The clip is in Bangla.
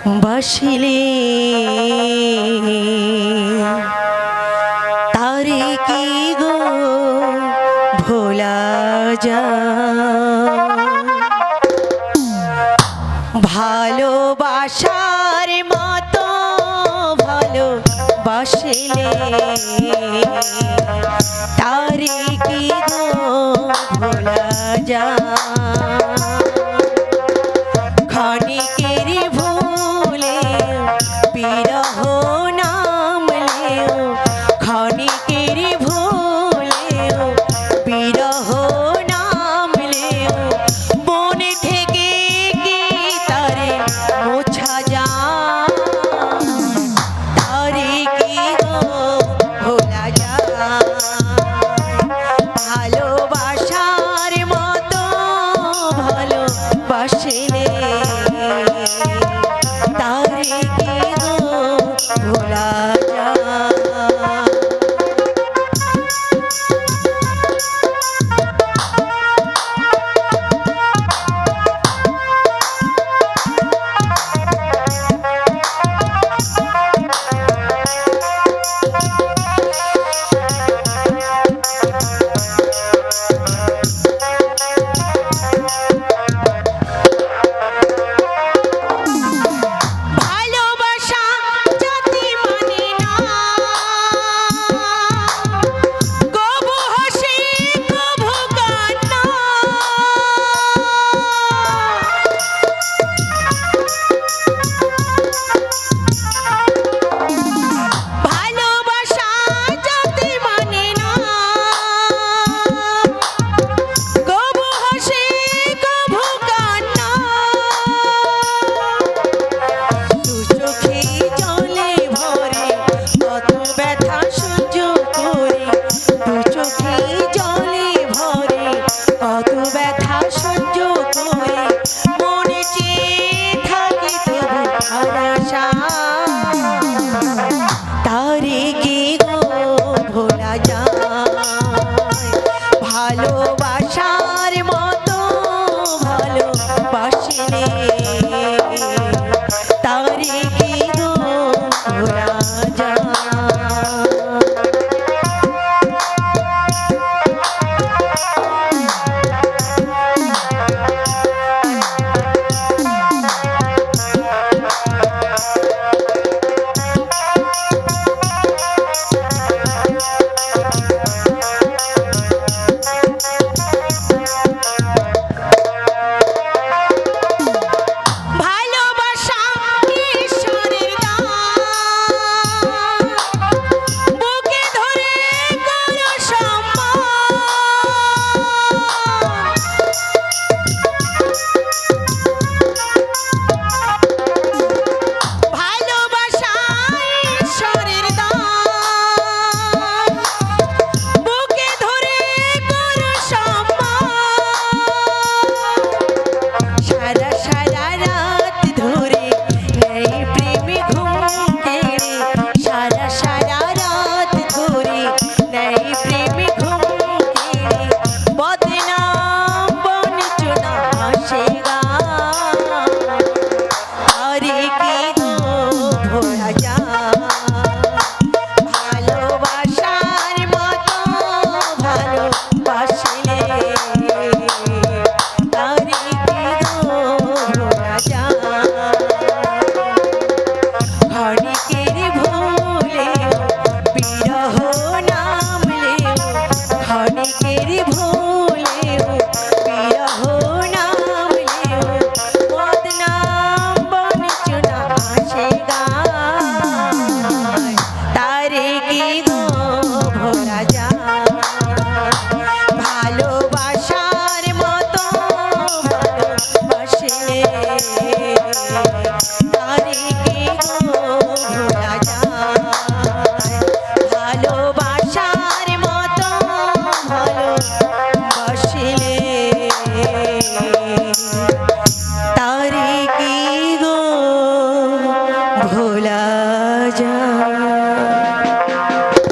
বাসিলে তারে কি গো ভোলা যায়? ভালোবাসার মতো ভালোবাসিলে তারে কি গো ভোলা যায়? ক্ষণিকের ভুলে বিরহ নামলেও, ক্ষণিকের ভুলেও বিরহ নামলেও মন থেকে কি তারে মোছা যায়? তারে কি গো ভোলা যায়? ভালোবাসার মতো ভালোবাসিলে তারে কি গো ভোলা যায়? তারে কি গো ভোলা যায়? ভালোবাসার মতো ভালোবাসিলে